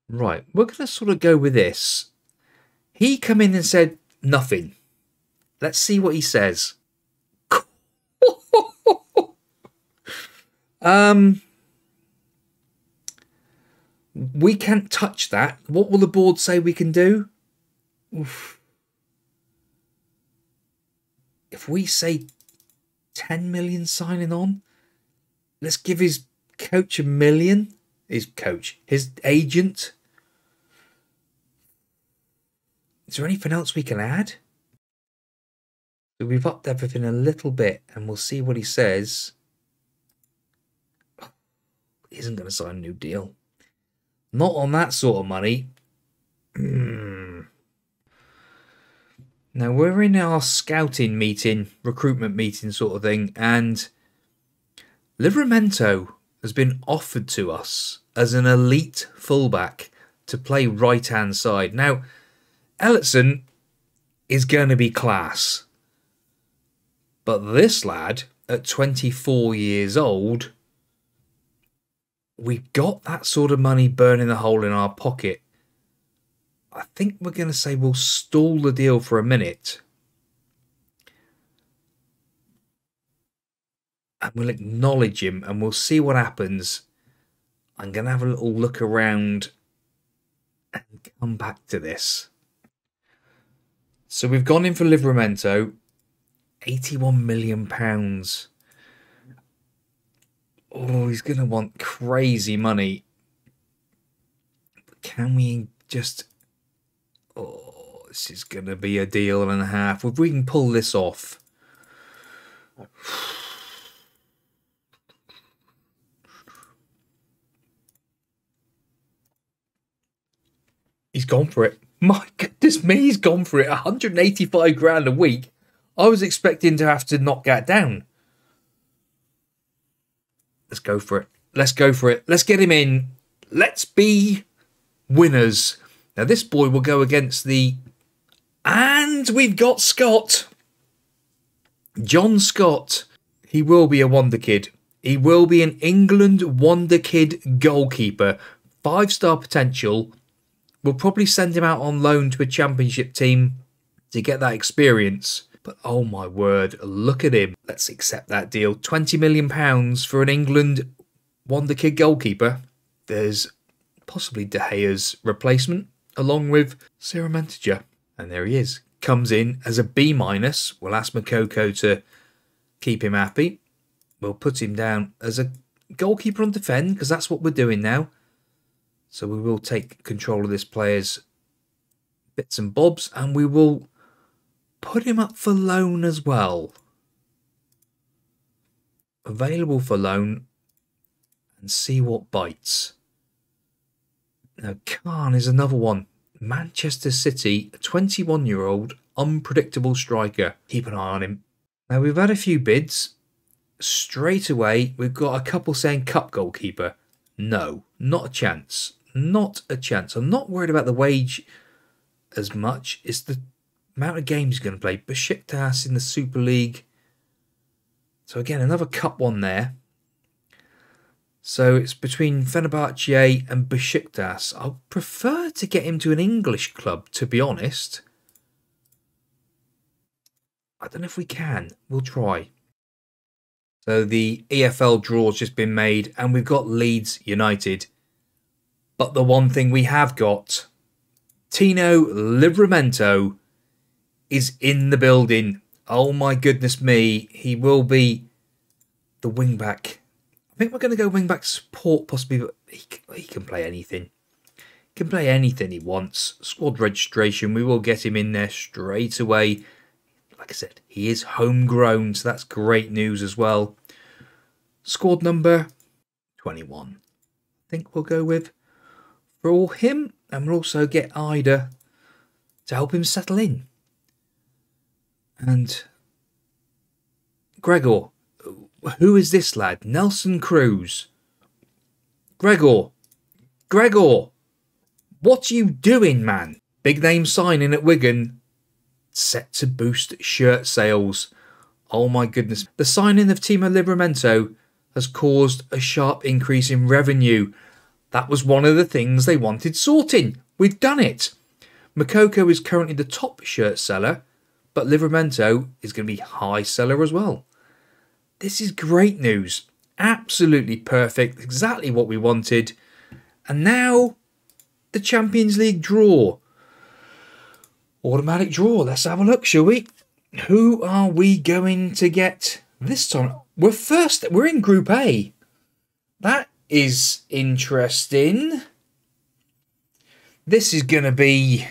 Right, we're going to sort of go with this. He come in and said nothing. Let's see what he says. We can't touch that. What will the board say we can do? Oof. If we say 10 million signing on, let's give his coach 1 million. His agent. Is there anything else we can add? So we've upped everything a little bit, and we'll see what he says. He isn't going to sign a new deal. Not on that sort of money. Now, we're in our scouting meeting, recruitment meeting sort of thing, and Livramento has been offered to us as an elite fullback to play right-hand side. Now, Ellison is going to be class. But this lad, at 24 years old, we've got that sort of money burning a hole in our pocket. I think we're going to say we'll stall the deal for a minute. And we'll acknowledge him and we'll see what happens. I'm going to have a little look around and come back to this. So we've gone in for Livramento. £81 million. Oh, he's going to want crazy money. But can we just... Oh, this is going to be a deal and a half. If we can pull this off. He's gone for it. My goodness me, he's gone for it. 185 grand a week. I was expecting to have to knock that down. Let's go for it. Let's go for it. Let's get him in. Let's be winners. Now this boy will go against the... And we've got Scott. John Scott. He will be a wonder kid. He will be an England wonder kid goalkeeper. 5-star potential. We'll probably send him out on loan to a championship team to get that experience. But oh my word, look at him. Let's accept that deal. £20 million for an England wonder kid goalkeeper. There's possibly De Gea's replacement, along with Ciramentiga. And there he is. Comes in as a B-. We'll ask Makoko to keep him happy. We'll put him down as a goalkeeper on defend, because that's what we're doing now. So we will take control of this player's bits and bobs, and we will put him up for loan as well. Available for loan, and see what bites. Now, Khan is another one. Manchester City, a 21-year-old, unpredictable striker. Keep an eye on him. Now, we've had a few bids. Straight away, we've got a couple saying cup goalkeeper. No, not a chance. Not a chance. I'm not worried about the wage as much. It's the amount of games he's going to play. Besiktas in the Super League. So again, another cup one there. So it's between Fenerbahce and Besiktas. I'd prefer to get him to an English club, to be honest. I don't know if we can. We'll try. So the EFL draw's just been made, and we've got Leeds United. But the one thing we have got, Tino Livramento is in the building. Oh my goodness me. He will be the wing-back. I think we're going to go wing-back support possibly, but he can play anything. He can play anything he wants. Squad registration, we will get him in there straight away. Like I said, he is homegrown, so that's great news as well. Squad number 21. I think we'll go with for him, and we'll also get Ida to help him settle in. And Gregor, who is this lad? Nelson Cruz. Gregor, what are you doing, man? Big name signing at Wigan, set to boost shirt sales. Oh my goodness. The signing of Timo Livramento has caused a sharp increase in revenue. That was one of the things they wanted sorting. We've done it. Makoko is currently the top shirt seller, but Livramento is going to be high seller as well. This is great news. Absolutely perfect. Exactly what we wanted. And now, the Champions League draw. Automatic draw. Let's have a look, shall we? Who are we going to get this time? We're in Group A. That is interesting. This is going to be...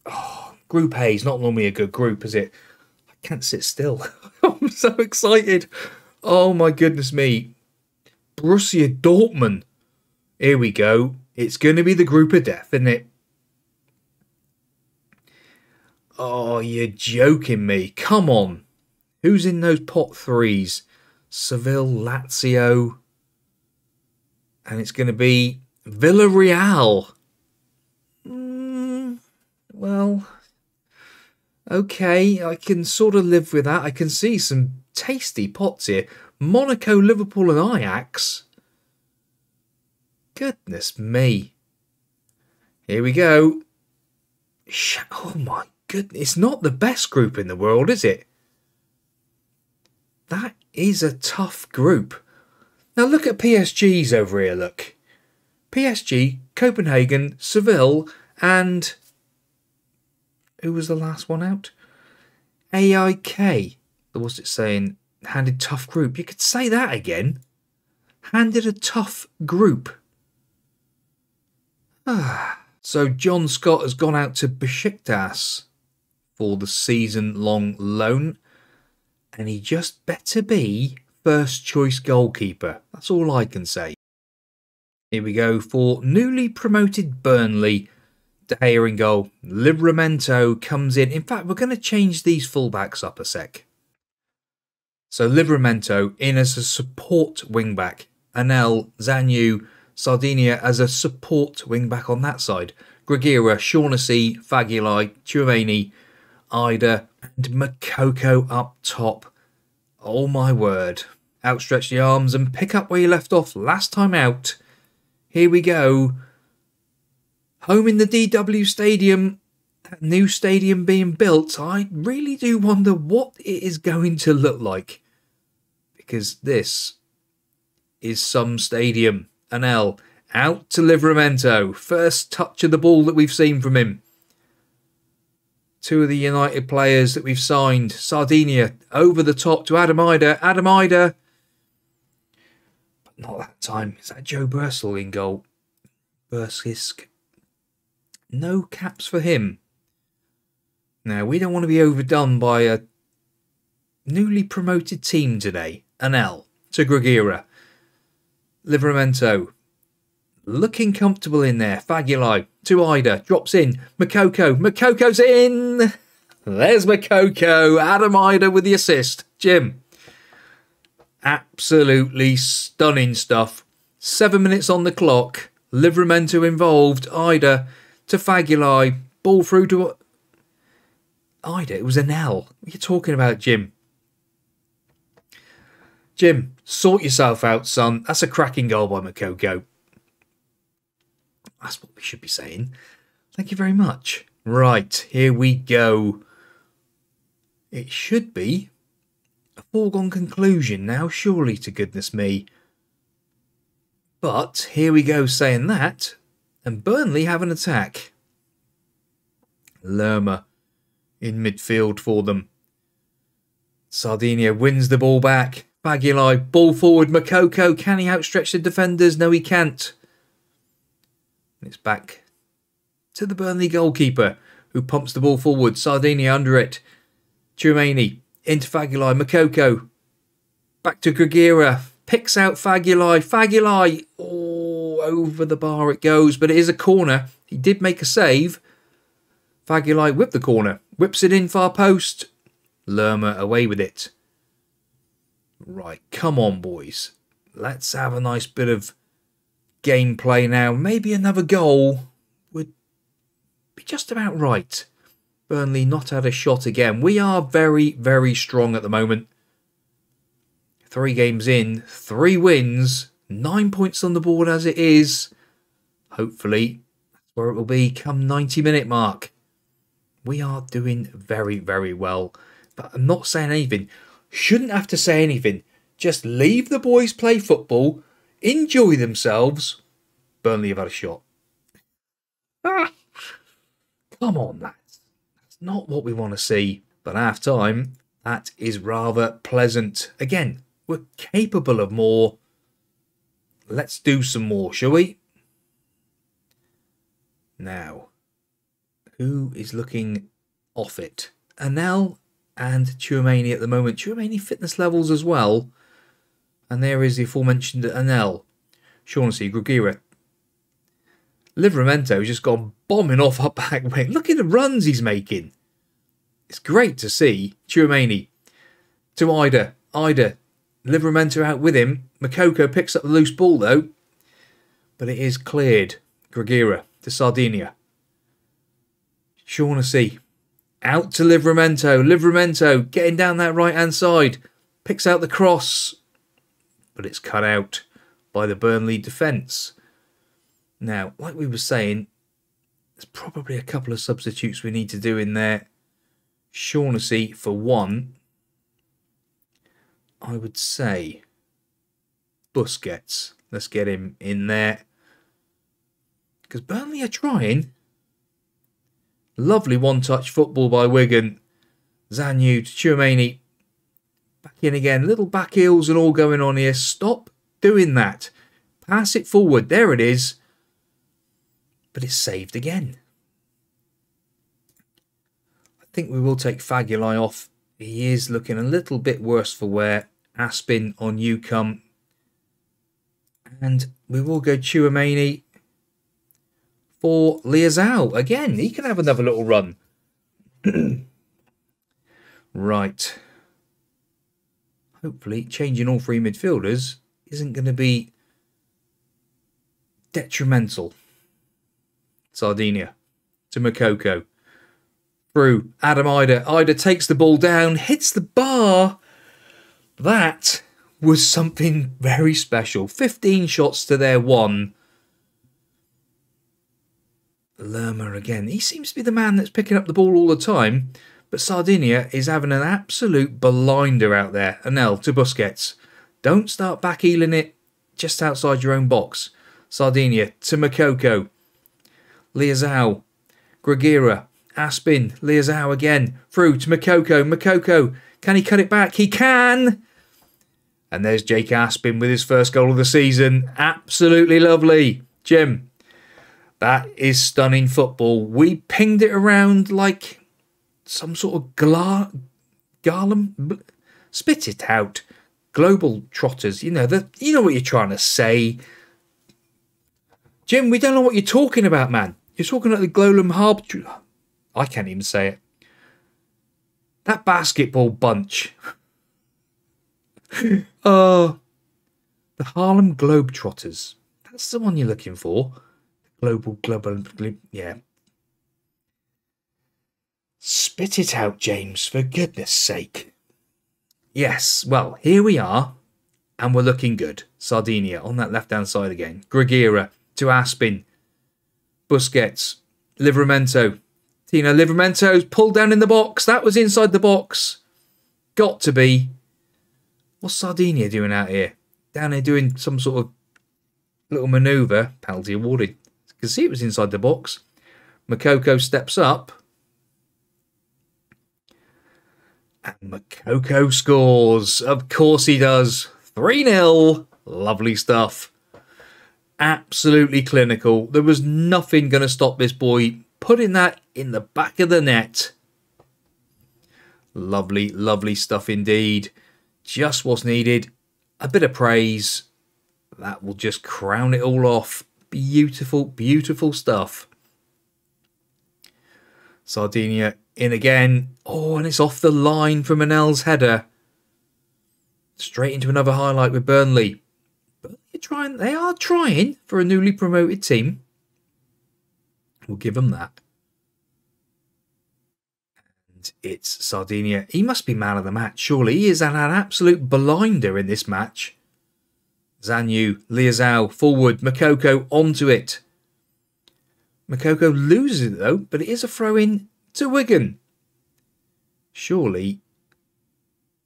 Oh, Group A is not normally a good group, is it? I can't sit still. I'm so excited. Oh my goodness me. Borussia Dortmund. Here we go. It's going to be the group of death, isn't it? Oh, you're joking me. Come on. Who's in those pot threes? Seville, Lazio. And it's going to be Villarreal. Well, okay. I can sort of live with that. I can see some tasty pots here. Monaco, Liverpool and Ajax. Goodness me. Here we go. Oh my goodness. It's not the best group in the world, is it? That is a tough group. Now look at PSG's over here, look. PSG, Copenhagen, Seville, and... who was the last one out? AIK. What's it saying? Handed tough group. You could say that again. Handed a tough group. So John Scott has gone out to Besiktas for the season-long loan. And he just better be first choice goalkeeper. That's all I can say. Here we go for newly promoted Burnley. De Gea in goal. Livramento comes in. In fact, we're going to change these fullbacks up a sec. So Livramento in as a support wing-back. Anel, Zanyu, Sardinia as a support wing-back on that side. Gregira, Shaughnessy, Fagulai, Chouameni, Ida and Makoko up top. Oh my word. Outstretch the arms and pick up where you left off last time out. Here we go. Home in the DW Stadium. That new stadium being built. I really do wonder what it is going to look like. Because this is some stadium. Anel out to Livramento. First touch of the ball that we've seen from him. Two of the United players that we've signed. Sardinia over the top to Adam Ida. Adam Ida. But not that time. Is that Joe Bursell in goal? Bursisk. No caps for him. Now, we don't want to be overdone by a newly promoted team today. Anel to Gregira. Livramento. Looking comfortable in there. Fagulai to Ida. Drops in. Makoko. Makoko's in. There's Makoko. Adam Ida with the assist. Jim. Absolutely stunning stuff. 7 minutes on the clock. Livramento involved. Ida to Fagulai. Ball through to... Ida. It was an L. What are you talking about, Jim? Jim, sort yourself out, son. That's a cracking goal by Makoko. That's what we should be saying. Thank you very much. Right, here we go. It should be a foregone conclusion now, surely, to goodness me. But here we go saying that, and Burnley have an attack. Lerma in midfield for them. Sardinia wins the ball back. Fagulai, ball forward. Makoko, can he outstretch the defenders? No, he can't. It's back to the Burnley goalkeeper, who pumps the ball forward. Sardinia under it. Chouameni into Fagulai. Makoko back to Gregira. Picks out Fagulai. Fagulai. Oh, over the bar it goes, but it is a corner. He did make a save. Fagulai with the corner. Whips it in far post. Lerma away with it. Right, come on, boys. Let's have a nice bit of gameplay now. Maybe another goal would be just about right. Burnley not had a shot again. We are very, very strong at the moment. 3 games in, 3 wins, 9 points on the board as it is. Hopefully, that's where it will be come 90-minute mark. We are doing very, very well. But I'm not saying anything. Shouldn't have to say anything. Just leave the boys play football. Enjoy themselves. Burnley have had a shot. Ah, come on, lads. That's not what we want to see. But half time, that is rather pleasant. Again, we're capable of more. Let's do some more, shall we? Now, who is looking off it? Anel and Chouameni at the moment. Chouameni fitness levels as well. And there is the aforementioned Anel. Shaughnessy, Grugira. Livramento's just gone bombing off up back wing. Look at the runs he's making. It's great to see. Chouameni to Ida. Ida. Livramento out with him. Makoko picks up the loose ball though. But it is cleared. Grugira to Sardinia. Shaughnessy. Out to Livramento. Livramento getting down that right hand side. Picks out the cross. But it's cut out by the Burnley defence. Now, like we were saying, there's probably a couple of substitutes we need to do in there. Shaughnessy for one. I would say Busquets. Let's get him in there. Because Burnley are trying. Lovely one-touch football by Wigan. Zanyu to Chouameni. Back in again. Little back heels and all going on here. Stop doing that. Pass it forward. There it is. But it's saved again. I think we will take Fagulai off. He is looking a little bit worse for wear. Aspin on you come. And we will go Chouameni for Leazao. Again, he can have another little run. Right. Hopefully, changing all three midfielders isn't going to be detrimental. Sardinia to Makoko. Through Adam Ida. Ida takes the ball down, hits the bar. That was something very special. 15 shots to their 1. Lerma again. He seems to be the man that's picking up the ball all the time. But Sardinia is having an absolute blinder out there. Anel to Busquets. Don't start back-heeling it just outside your own box. Sardinia to Makoko. Leazao. Grugira. Aspin. Leazao again. Through to Makoko. Makoko. Can he cut it back? He can! And there's Jake Aspin with his first goal of the season. Absolutely lovely. Jim. That is stunning football. We pinged it around like some sort of Garland. Spit it out. Global trotters. You know what you're trying to say. Jim, we don't know what you're talking about, man. You're talking about the Global Harb. I can't even say it. That basketball bunch. Oh, the Harlem Globetrotters. That's the one you're looking for. Global, yeah. Spit it out, James, for goodness sake. Yes, well, here we are, and we're looking good. Sardinia on that left-hand side again. Grugira to Aspin. Busquets. Livramento. Tino Livramento's pulled down in the box. That was inside the box. Got to be. What's Sardinia doing out here? Down here doing some sort of little manoeuvre. Penalty awarded. You can see it was inside the box. Makoko steps up. And Makoko scores. Of course he does. 3-0. Lovely stuff. Absolutely clinical. There was nothing going to stop this boy putting that in the back of the net. Lovely, lovely stuff indeed. Just what's needed. A bit of praise. That will just crown it all off. Beautiful, beautiful stuff. Sardinia in again. Oh, and it's off the line from Anel's header. Straight into another highlight with Burnley. But they are trying for a newly promoted team. We'll give them that. And it's Sardinia. He must be man of the match, surely. He is an absolute blinder in this match. Zanyu, Leazao, forward, Makoko onto it. Makoko loses it though, but it is a throw-in to Wigan. Surely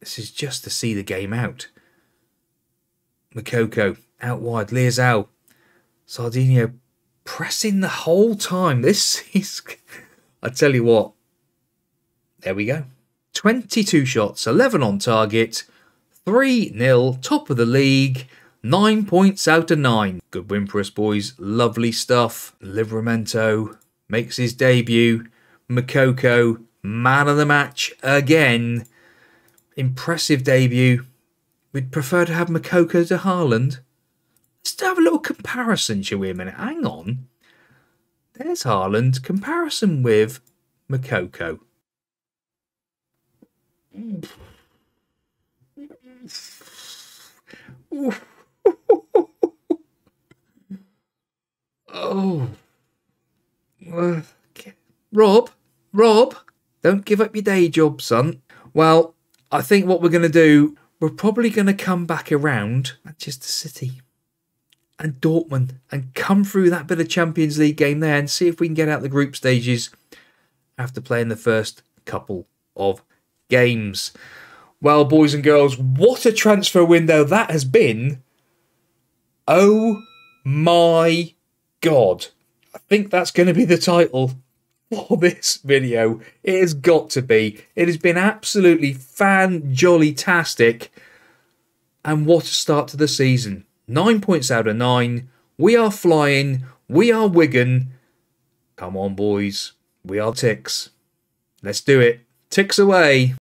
this is just to see the game out. Makoko out wide, Leazao. Sardinio pressing the whole time. This is, I tell you what, there we go. 22 shots, 11 on target, 3-0, top of the league, 9 points out of 9. Good win for us, boys. Lovely stuff. Livramento makes his debut. Makoko, man of the match again. Impressive debut. We'd prefer to have Makoko to Haaland. Let's have a little comparison, shall we, a minute? Hang on. There's Haaland. Comparison with Makoko. Oh. Rob, don't give up your day job, son. Well, I think what we're going to do, we're probably going to come back around Manchester City and Dortmund and come through that bit of Champions League game there and see if we can get out the group stages after playing the first couple of games. Well, boys and girls, what a transfer window that has been. Oh my God. I think that's going to be the title for this video. It has got to be. It has been absolutely fan-jolly-tastic. And what a start to the season. 9 points out of 9. We are flying. We are Wigan. Come on, boys. We are Tics. Let's do it. Tics away.